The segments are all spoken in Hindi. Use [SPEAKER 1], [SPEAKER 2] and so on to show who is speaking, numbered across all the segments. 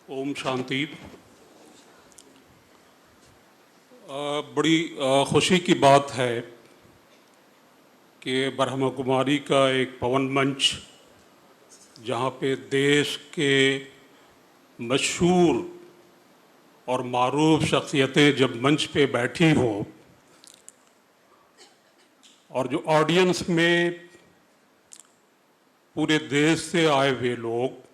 [SPEAKER 1] ओम शांति। बड़ी खुशी की बात है कि ब्रह्मा कुमारी का एक पवन मंच, जहाँ पे देश के मशहूर और मारूफ शख्सियतें जब मंच पे बैठी हो और जो ऑडियंस में पूरे देश से आए हुए लोग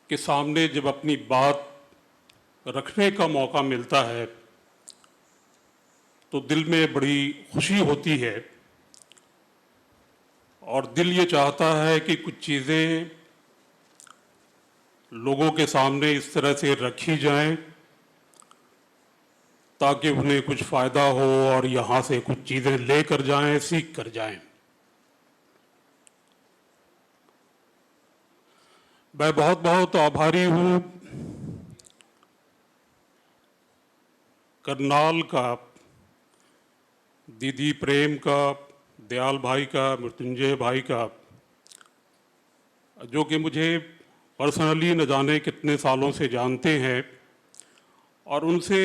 [SPEAKER 1] के सामने जब अपनी बात रखने का मौका मिलता है तो दिल में बड़ी खुशी होती है और दिल ये चाहता है कि कुछ चीज़ें लोगों के सामने इस तरह से रखी जाएं ताकि उन्हें कुछ फ़ायदा हो और यहाँ से कुछ चीज़ें लेकर जाएं, सीख कर जाएं। मैं बहुत बहुत आभारी हूँ करनाल का, दीदी प्रेम का, दयाल भाई का, मृत्युंजय भाई का, जो कि मुझे पर्सनली न जाने कितने सालों से जानते हैं और उनसे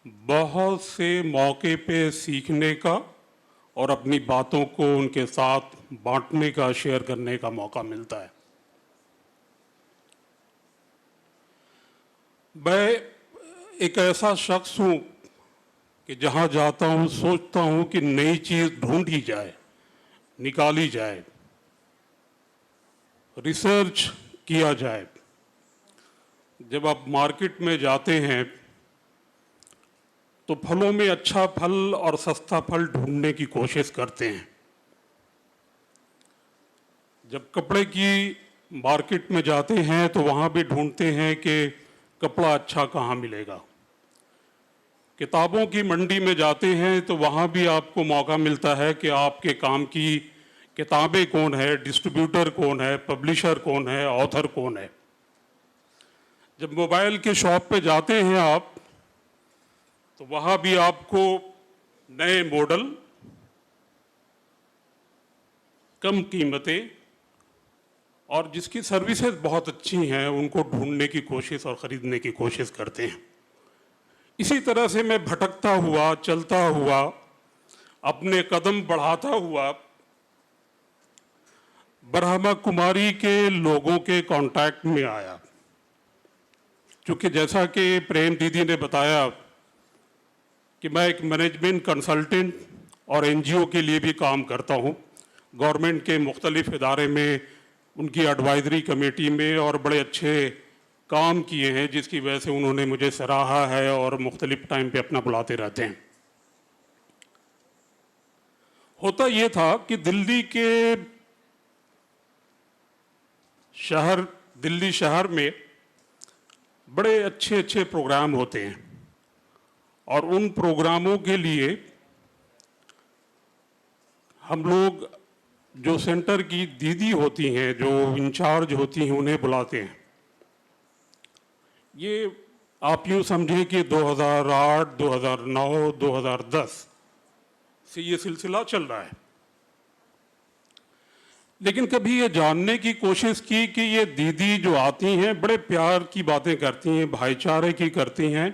[SPEAKER 1] बहुत से मौके पे सीखने का और अपनी बातों को उनके साथ बांटने का, शेयर करने का मौका मिलता है। मैं एक ऐसा शख्स हूँ कि जहाँ जाता हूँ सोचता हूँ कि नई चीज़ ढूंढी जाए, निकाली जाए, रिसर्च किया जाए। जब आप मार्केट में जाते हैं तो फलों में अच्छा फल और सस्ता फल ढूंढने की कोशिश करते हैं। जब कपड़े की मार्केट में जाते हैं तो वहाँ भी ढूंढते हैं कि कपड़ा अच्छा कहाँ मिलेगा। किताबों की मंडी में जाते हैं तो वहाँ भी आपको मौका मिलता है कि आपके काम की किताबें कौन है, डिस्ट्रीब्यूटर कौन है, पब्लिशर कौन है, ऑथर कौन है। जब मोबाइल के शॉप पे जाते हैं आप तो वहाँ भी आपको नए मॉडल, कम कीमतें और जिसकी सर्विसेज बहुत अच्छी हैं उनको ढूंढने की कोशिश और ख़रीदने की कोशिश करते हैं। इसी तरह से मैं भटकता हुआ, चलता हुआ, अपने कदम बढ़ाता हुआ ब्रह्मा कुमारी के लोगों के कांटेक्ट में आया। क्योंकि जैसा कि प्रेम दीदी ने बताया कि मैं एक मैनेजमेंट कंसल्टेंट और एनजीओ के लिए भी काम करता हूँ, गवर्नमेंट के मुख्तलिफ इदारे में, उनकी एडवाइजरी कमेटी में, और बड़े अच्छे काम किए हैं जिसकी वजह से उन्होंने मुझे सराहा है और मुख्तलिफ टाइम पे अपना बुलाते रहते हैं। होता ये था कि दिल्ली शहर में बड़े अच्छे अच्छे प्रोग्राम होते हैं और उन प्रोग्रामों के लिए हम लोग जो सेंटर की दीदी होती हैं, जो इंचार्ज होती हैं, उन्हें बुलाते हैं। ये आप यूँ समझें कि 2008, 2009, 2010 से ये सिलसिला चल रहा है। लेकिन कभी ये जानने की कोशिश की कि ये दीदी जो आती हैं बड़े प्यार की बातें करती हैं, भाईचारे की करती हैं,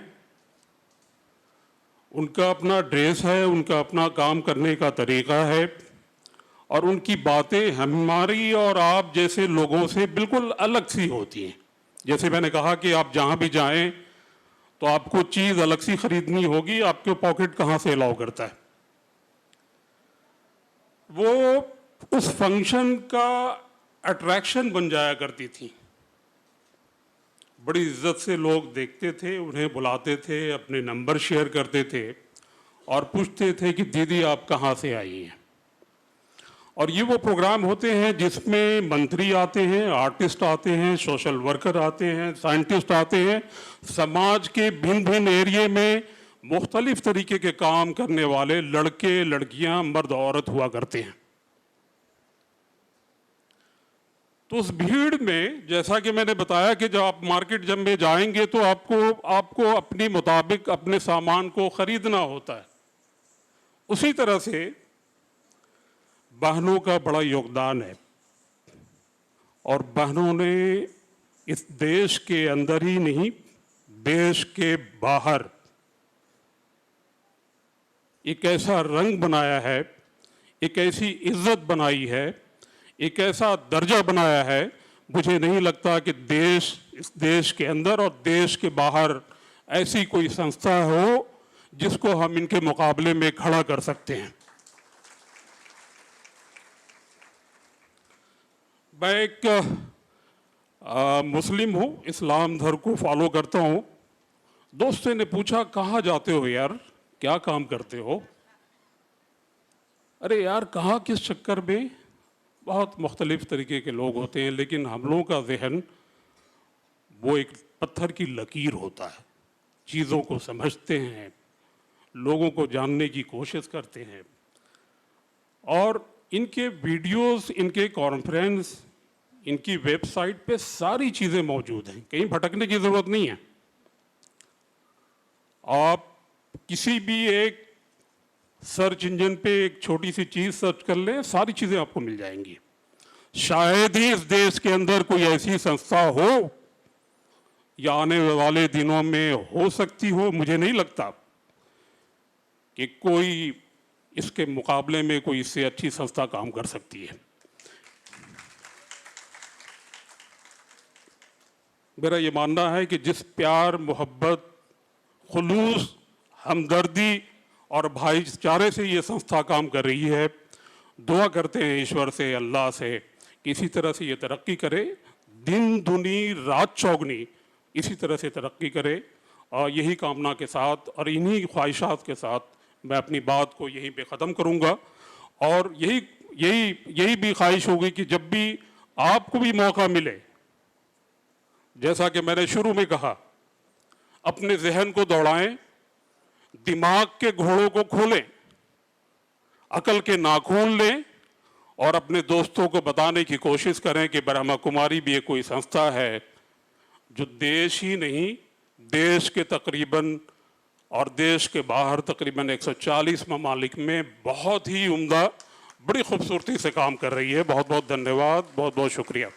[SPEAKER 1] उनका अपना ड्रेस है, उनका अपना काम करने का तरीका है और उनकी बातें हमारी और आप जैसे लोगों से बिल्कुल अलग सी होती हैं। जैसे मैंने कहा कि आप जहाँ भी जाएं तो आपको चीज़ अलग सी खरीदनी होगी, आपके पॉकेट कहाँ से अलाउ करता है। वो उस फंक्शन का अट्रैक्शन बन जाया करती थी। बड़ी इज्जत से लोग देखते थे, उन्हें बुलाते थे, अपने नंबर शेयर करते थे और पूछते थे कि दीदी आप कहाँ से आई हैं। और ये वो प्रोग्राम होते हैं जिसमें मंत्री आते हैं, आर्टिस्ट आते हैं, सोशल वर्कर आते हैं, साइंटिस्ट आते हैं, समाज के भिन्न भिन्न एरिए में मुख्तलिफ तरीके के काम करने वाले लड़के लड़कियां, मर्द औरत हुआ करते हैं। तो उस भीड़ में जैसा कि मैंने बताया कि जब आप मार्केट में जाएंगे तो आपको अपने मुताबिक अपने सामान को खरीदना होता है। उसी तरह से बहनों का बड़ा योगदान है और बहनों ने इस देश के अंदर ही नहीं, देश के बाहर एक ऐसा रंग बनाया है, एक ऐसी इज्जत बनाई है, एक ऐसा दर्जा बनाया है, मुझे नहीं लगता कि इस देश के अंदर और देश के बाहर ऐसी कोई संस्था हो जिसको हम इनके मुकाबले में खड़ा कर सकते हैं। मैं एक मुस्लिम हूँ, इस्लाम धर्म को फॉलो करता हूँ। दोस्त ने पूछा, कहाँ जाते हो यार, क्या काम करते हो? अरे यार, कहाँ, किस चक्कर में? बहुत मुख्तलिफ तरीके के लोग होते हैं, लेकिन हम लोगों का जहन वो एक पत्थर की लकीर होता है। चीज़ों को समझते हैं, लोगों को जानने की कोशिश करते हैं, और इनके वीडियोस, इनके कॉन्फ्रेंस, इनकी वेबसाइट पे सारी चीज़ें मौजूद हैं, कहीं भटकने की ज़रूरत नहीं है। आप किसी भी एक सर्च इंजन पे एक छोटी सी चीज़ सर्च कर लें, सारी चीज़ें आपको मिल जाएंगी। शायद ही इस देश के अंदर कोई ऐसी संस्था हो, या आने वाले दिनों में हो सकती हो, मुझे नहीं लगता कि कोई इसके मुकाबले में कोई इससे अच्छी संस्था काम कर सकती है। मेरा ये मानना है कि जिस प्यार, मोहब्बत, खुलूस, हमदर्दी और भाईचारे से ये संस्था काम कर रही है, दुआ करते हैं ईश्वर से, अल्लाह से, कि इसी तरह से ये तरक्की करे, दिन दुनी रात चौगनी इसी तरह से तरक्की करे। और यही कामना के साथ और इन्हीं ख्वाहिशात के साथ मैं अपनी बात को यहीं पे ख़त्म करूँगा। और यही भी ख्वाहिश होगी कि जब भी आपको भी मौका मिले, जैसा कि मैंने शुरू में कहा, अपने जहन को दौड़ाएं, दिमाग के घोड़ों को खोलें, अकल के नाखून लें, और अपने दोस्तों को बताने की कोशिश करें कि ब्रह्मा कुमारी भी एक कोई संस्था है जो देश ही नहीं, देश के तकरीबन और देश के बाहर तकरीबन 140 ममालिक में बहुत ही उम्दा, बड़ी खूबसूरती से काम कर रही है। बहुत बहुत धन्यवाद, बहुत बहुत शुक्रिया।